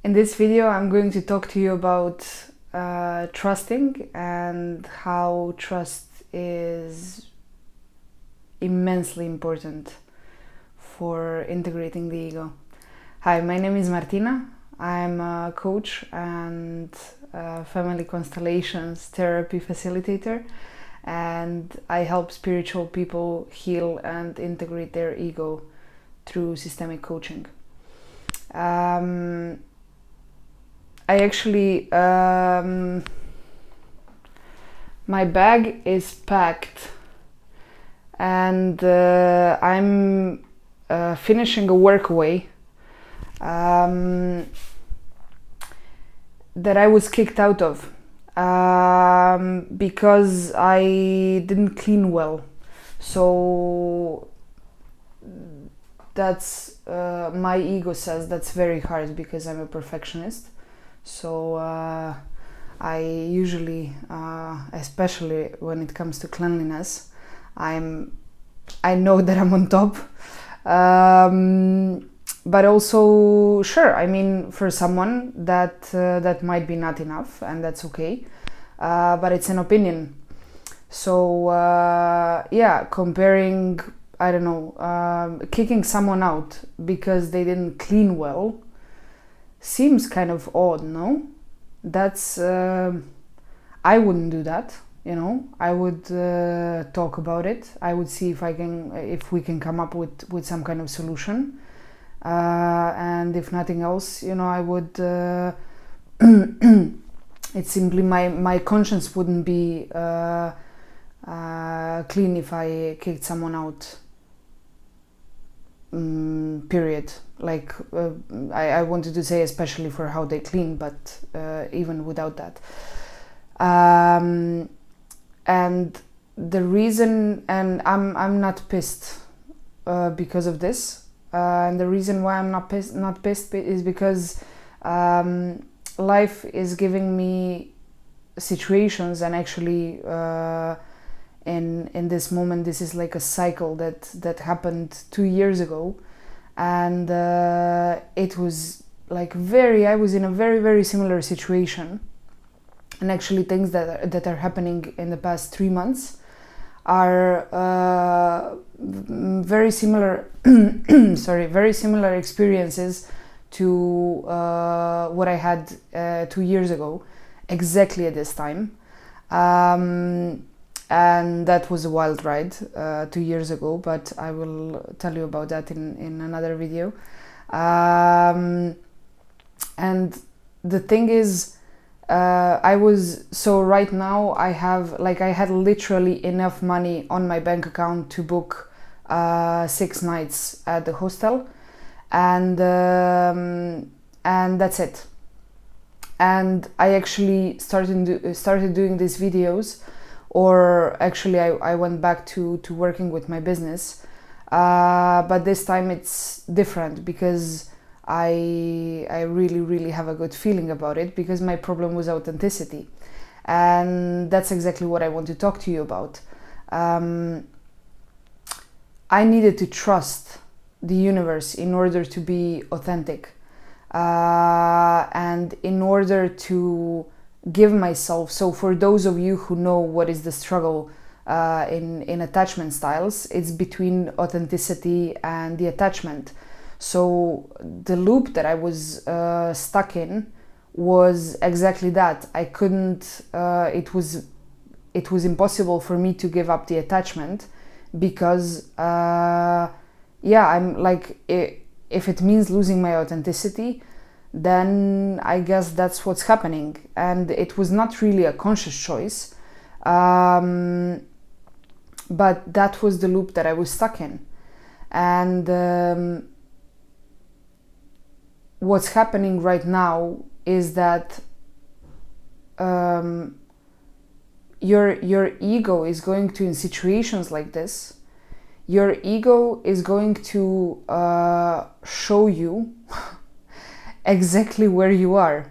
In this video, I'm going to talk to you about trusting and how trust is immensely important for integrating the ego. Hi, my name is Martina. I'm a coach and family constellations therapy facilitator, and I help spiritual people heal and integrate their ego through systemic coaching. I actually, my bag is packed and I'm finishing a workaway that I was kicked out of because I didn't clean well. So that's my ego says that's very hard because I'm a perfectionist. So I usually, especially when it comes to cleanliness, I know that I'm on top. But also, sure, I mean, for someone that might be not enough, and that's okay. But it's an opinion. So yeah, comparing, I don't know, kicking someone out because they didn't clean well seems kind of odd, no? That's I wouldn't do that, you know. I would talk about it. I would see if we can come up with some kind of solution, and if nothing else, you know, I would it's simply my conscience wouldn't be clean if I kicked someone out, period. Like I wanted to say especially for how they clean, but even without that, and the reason, and I'm not pissed because of this, and the reason why I'm not pissed is because life is giving me situations, and actually in this moment this is like a cycle that happened 2 years ago. And it was like I was in a very, very similar situation. And actually things that are happening in the past 3 months are very similar, very similar experiences to what I had 2 years ago, exactly at this time. And that was a wild ride 2 years ago, but I will tell you about that in another video. And the thing is, right now I had literally enough money on my bank account to book 6 nights at the hostel, and that's it. And I actually started doing these videos, or actually I went back to working with my business, but this time it's different because I really, really have a good feeling about it, because my problem was authenticity, and that's exactly what I want to talk to you about. I needed to trust the universe in order to be authentic, and in order to give myself. So for those of you who know what is the struggle in attachment styles, it's between authenticity and the attachment. So the loop that I was stuck in was exactly that. I couldn't, it was impossible for me to give up the attachment, because I'm like, if it means losing my authenticity, then I guess that's what's happening. And it was not really a conscious choice, but that was the loop that I was stuck in. And what's happening right now is that your ego is going to, in situations like this, your ego is going to show you exactly where you are,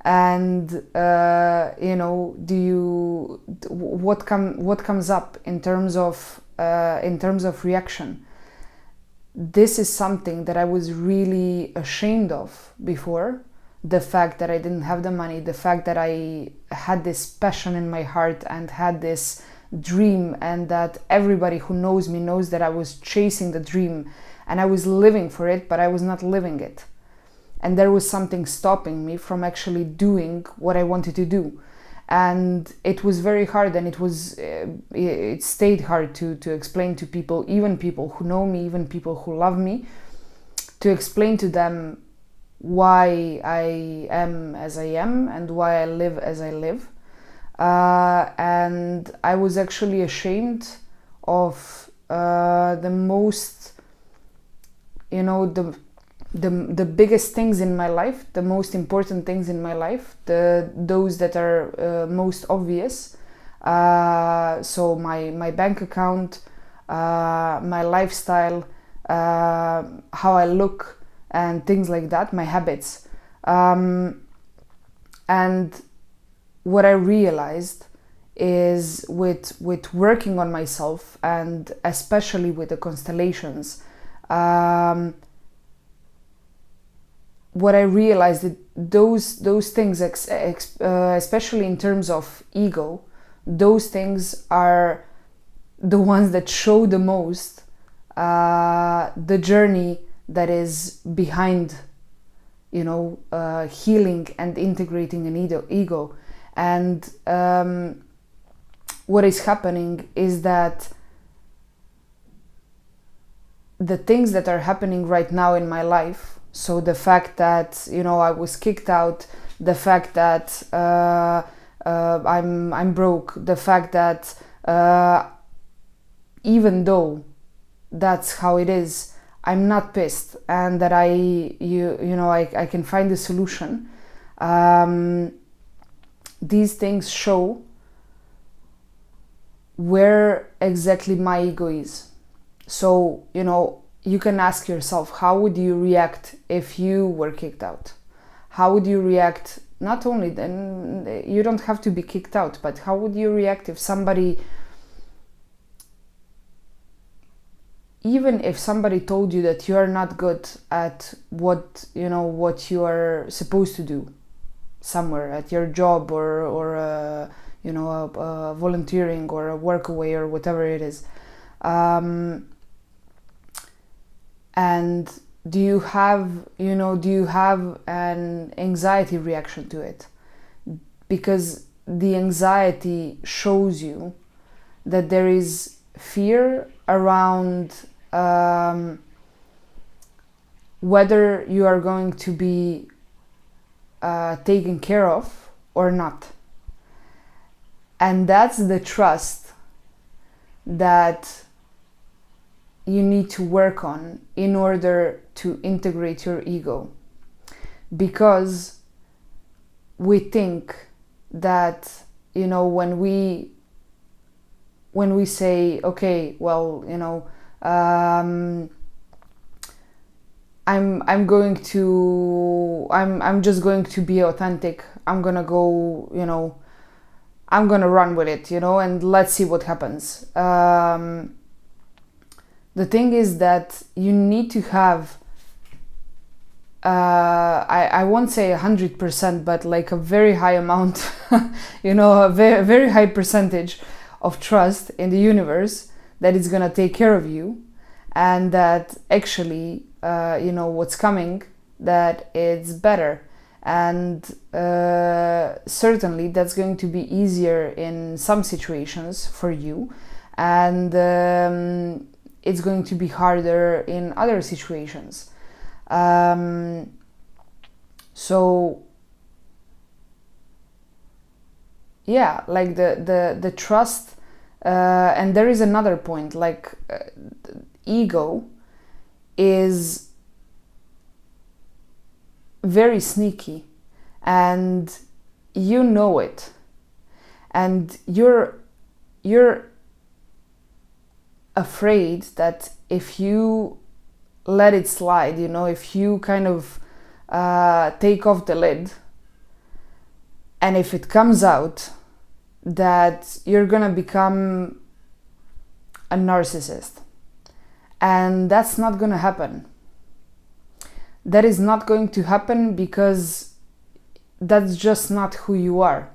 and you know, what comes up in terms of reaction. This is something that I was really ashamed of before, the fact that I didn't have the money, the fact that I had this passion in my heart and had this dream, and that everybody who knows me knows that I was chasing the dream and I was living for it, but I was not living it. And there was something stopping me from actually doing what I wanted to do. And it was very hard, and it stayed hard to explain to people, even people who know me, even people who love me, to explain to them why I am as I am and why I live as I live. And I was actually ashamed of the most, the biggest things in my life, the most important things in my life, those that are most obvious. So my bank account, my lifestyle, how I look, and things like that, my habits. And what I realized is with working on myself, and especially with the constellations, what I realized that those things, especially in terms of ego, those things are the ones that show the most the journey that is behind, healing and integrating an ego. And what is happening is that the things that are happening right now in my life, so the fact that I was kicked out, the fact that I'm broke, the fact that even though that's how it is, I'm not pissed, and that I can find a solution. These things show where exactly my ego is. So, you can ask yourself, how would you react if you were kicked out? How would you react? Not only then, you don't have to be kicked out, but how would you react if somebody, even if somebody told you that you are not good at what you are supposed to do somewhere at your job, or volunteering, or a work away, or whatever it is, and do you have an anxiety reaction to it? Because the anxiety shows you that there is fear around whether you are going to be taken care of or not. And that's the trust that you need to work on in order to integrate your ego. Because we think that, when we say, okay, well, I'm just going to be authentic. I'm gonna go, I'm gonna run with it, and let's see what happens. The thing is that you need to have, I won't say 100%, but like a very high amount, a very, very high percentage of trust in the universe that it's gonna take care of you, and that actually, what's coming, that it's better. And certainly that's going to be easier in some situations for you, and it's going to be harder in other situations. So yeah, like the trust, and there is another point, like ego is very sneaky, and you know it, and you're afraid that if you let it slide, if you kind of take off the lid, and if it comes out, that you're gonna become a narcissist. And that's not gonna happen. That is not going to happen, because that's just not who you are.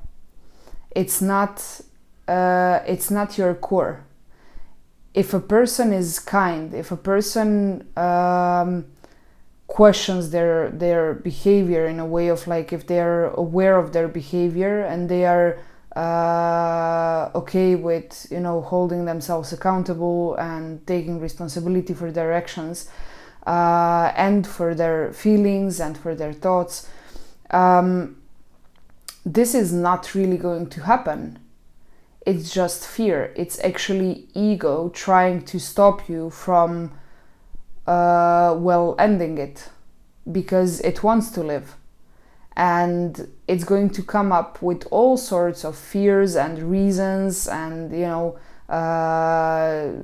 It's not your core. If a person is kind, if a person questions their behavior in a way of like, if they're aware of their behavior and they are okay with, you know, holding themselves accountable and taking responsibility for their actions and for their feelings and for their thoughts, this is not really going to happen. It's just fear. It's actually ego trying to stop you from ending it, because it wants to live. And it's going to come up with all sorts of fears and reasons and, you know,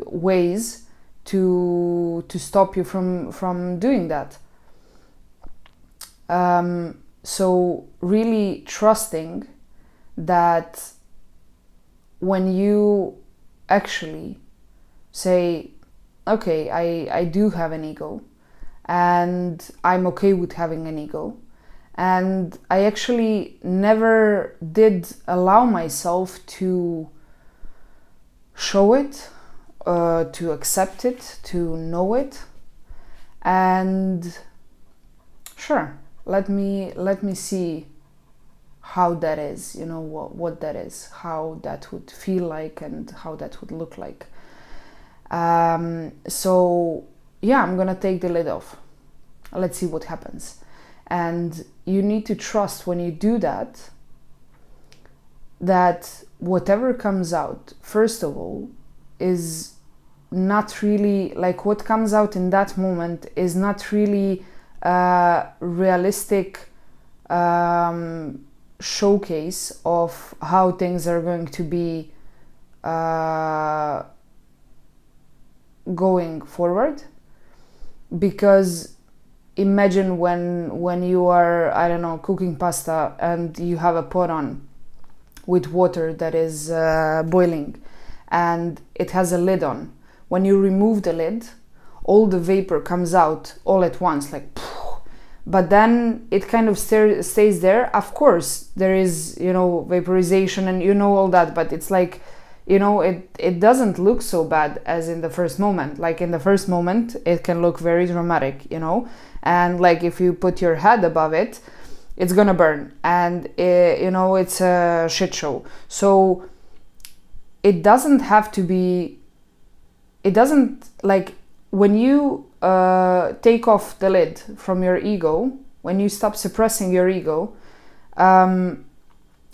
ways to stop you from doing that. So really trusting that when you actually say, okay, I do have an ego and I'm okay with having an ego, and I actually never did allow myself to show it, to accept it, to know it, and sure, let me see how that is, you know, what that is, how that would feel like and how that would look like. So yeah, I'm gonna take the lid off. Let's see what happens. And you need to trust when you do that, that whatever comes out, first of all, is not really, like, what comes out in that moment is not really realistic showcase of how things are going to be going forward. Because imagine when you are, I don't know, cooking pasta and you have a pot on with water that is boiling and it has a lid on. When you remove the lid, all the vapor comes out all at once, like, but then it kind of stays there. Of course, there is, you know, vaporization and you know all that, but it's like, you know, it doesn't look so bad as in the first moment. Like in the first moment, it can look very dramatic, you know, and like if you put your head above it, it's gonna burn, and you know, it's a shit show. So it doesn't have to be, it doesn't, like, when you take off the lid from your ego, when you stop suppressing your ego,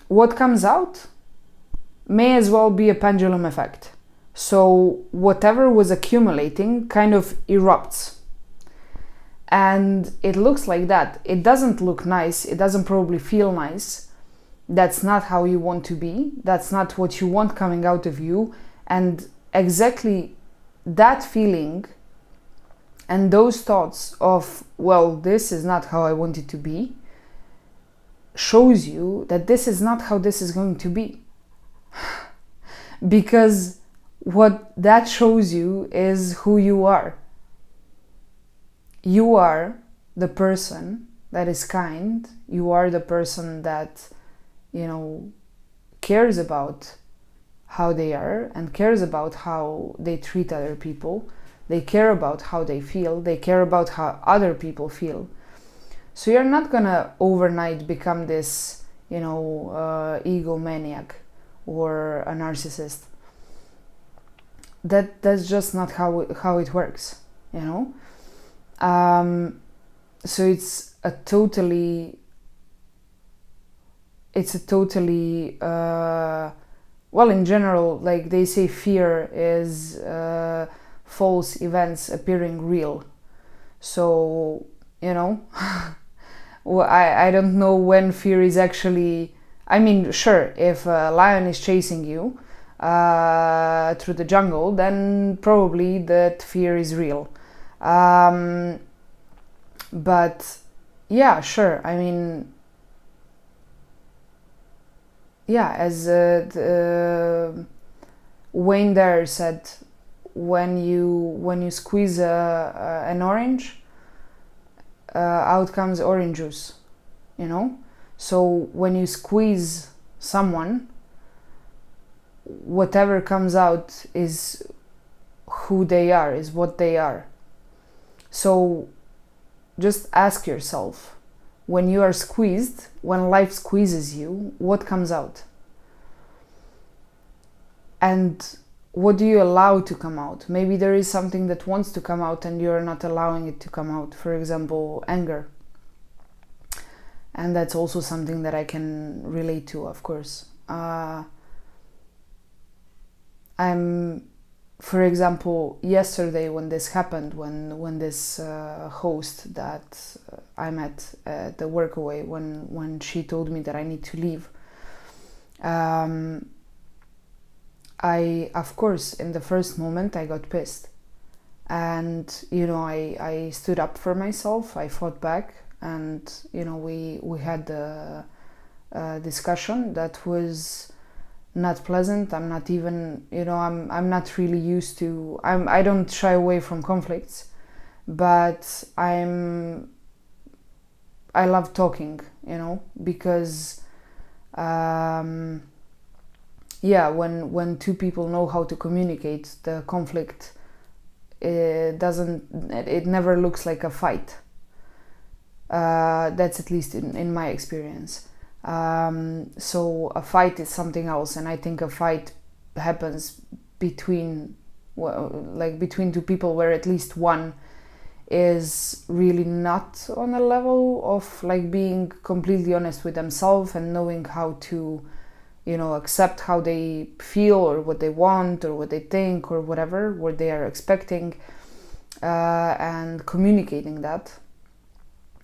what comes out may as well be a pendulum effect. So whatever was accumulating kind of erupts. And it looks like that. It doesn't look nice. It doesn't probably feel nice. That's not how you want to be. That's not what you want coming out of you. And exactly that feeling and those thoughts of, well, this is not how I want it to be, shows you that this is not how this is going to be. Because what that shows you is who you are. You are the person that is kind. You are the person that, you know, cares about how they are and cares about how they treat other people. They care about how they feel. They care about how other people feel. So you're not gonna overnight become this, you know, egomaniac or a narcissist. That's just not how it works, you know. So it's a totally well, in general, like they say, fear is false events appearing real. So, you know, well, I don't know when fear is actually, I mean, sure, if a lion is chasing you through the jungle, then probably that fear is real. But yeah, sure, I mean, yeah, as Wayne Dyer said, when you squeeze an orange, out comes orange juice, you know. So when you squeeze someone, whatever comes out is who they are, is what they are. So just ask yourself, when you are squeezed, when life squeezes you, what comes out? And what do you allow to come out? Maybe there is something that wants to come out and you're not allowing it to come out. For example, anger. And that's also something that I can relate to, of course. For example, yesterday when this happened, when this host that I met at the Workaway, when she told me that I need to leave, I, of course, in the first moment I got pissed. And, I stood up for myself, I fought back, and, we had a discussion that was not pleasant. I'm not even, I'm not really used to, I don't shy away from conflicts, but I love talking, because when two people know how to communicate, the conflict, it never looks like a fight. That's at least in my experience. So a fight is something else, and I think a fight happens between two people where at least one is really not on a level of being completely honest with themselves and knowing how to accept how they feel or what they want or what they think or whatever, what they are expecting, and communicating that,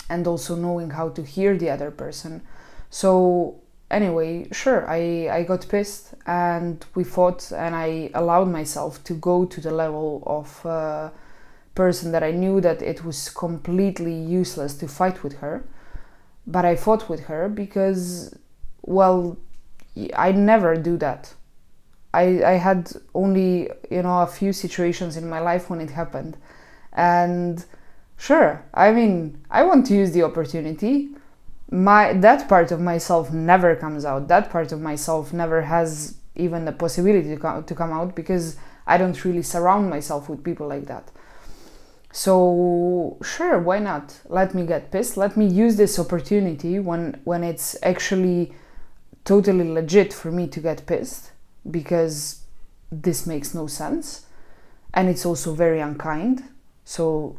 and also knowing how to hear the other person. So anyway, sure, I got pissed and we fought, and I allowed myself to go to the level of a person that I knew that it was completely useless to fight with her. But I fought with her because, I never do that. I had only, a few situations in my life when it happened. And sure, I want to use the opportunity. That part of myself never comes out. That part of myself never has even the possibility to come out, because I don't really surround myself with people like that. So sure, why not? Let me get pissed. Let me use this opportunity when it's actually totally legit for me to get pissed, because this makes no sense and it's also very unkind. So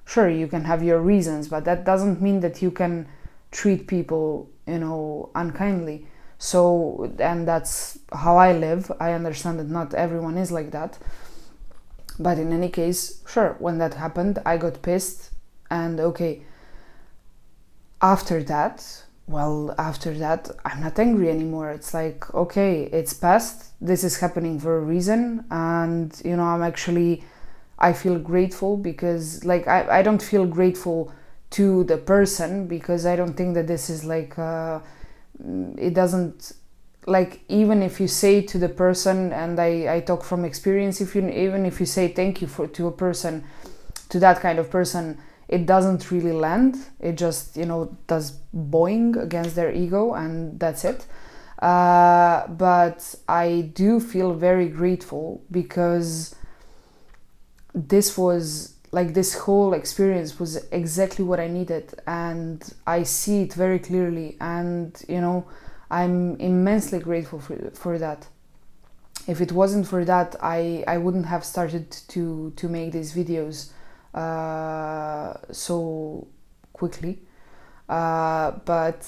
sure, you can have your reasons, but that doesn't mean that you can treat people unkindly. So, and that's how I live. I understand that not everyone is like that, but in any case, sure, when that happened, I got pissed. And okay, after that, I'm not angry anymore. It's okay, it's past, this is happening for a reason. And I feel grateful, because I don't feel grateful to the person, because I don't think that this is it doesn't, even if you say to the person, and I talk from experience, even if you say thank you to a person, to that kind of person, it doesn't really land. It just does boing against their ego, and that's it. But I do feel very grateful, because this was this whole experience was exactly what I needed, and I see it very clearly, and I'm immensely grateful for that. If it wasn't for that, I wouldn't have started to make these videos so quickly. But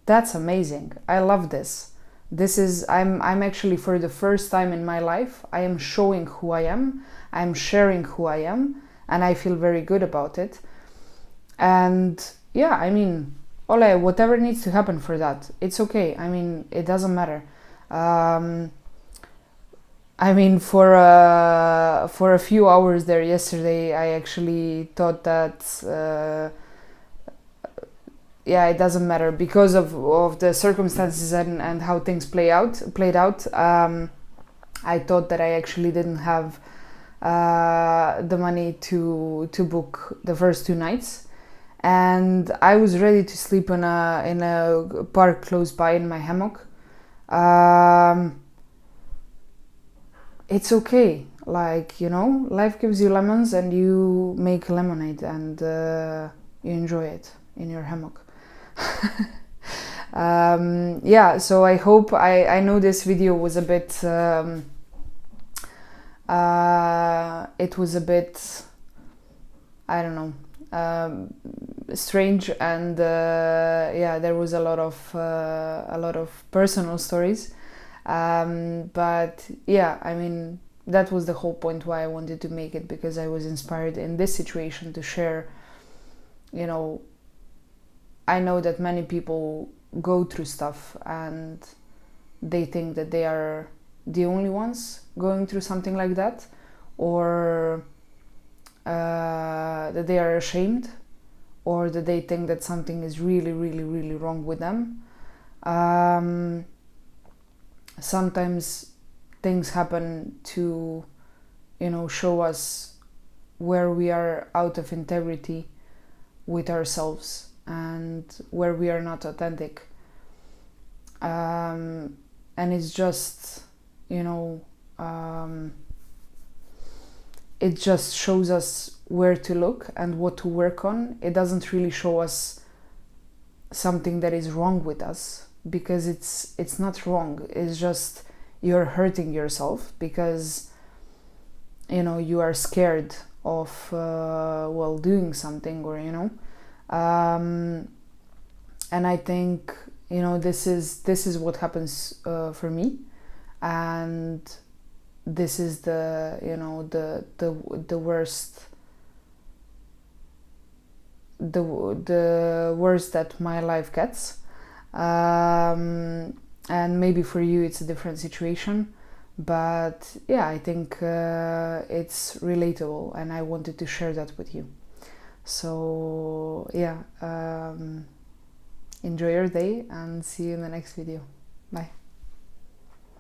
that's amazing. I love this. I'm actually, for the first time in my life, I am showing who I am. I'm sharing who I am, and I feel very good about it. And ole, whatever needs to happen for that, it's okay. It doesn't matter. For a few hours there yesterday, I actually thought that it doesn't matter, because of the circumstances and how things played out. I thought that I actually didn't have the money to book the first 2 nights, and I was ready to sleep in a park close by in my hammock. It's okay, like, you know, life gives you lemons and you make lemonade and you enjoy it in your hammock. Yeah, so I hope, I know this video was a bit it was a bit, I don't know, strange, and yeah, there was a lot of personal stories, but yeah, I mean, that was the whole point why I wanted to make it, because I was inspired in this situation to share. You know, I know that many people go through stuff and they think that they are the only ones going through something like that, or that they are ashamed, or that they think that something is really, really, really wrong with them. Sometimes things happen to, you know, show us where we are out of integrity with ourselves and where we are not authentic. And it's just, you know, it just shows us where to look and what to work on. It doesn't really show us something that is wrong with us, because it's not wrong. It's just you're hurting yourself because, you know, you are scared of well, doing something, or, you know, and I think, you know, this is what happens for me, and this is the, you know, the worst, the worst that my life gets. And maybe for you it's a different situation, but yeah, I think it's relatable, and I wanted to share that with you. So yeah, enjoy your day and see you in the next video. Bye.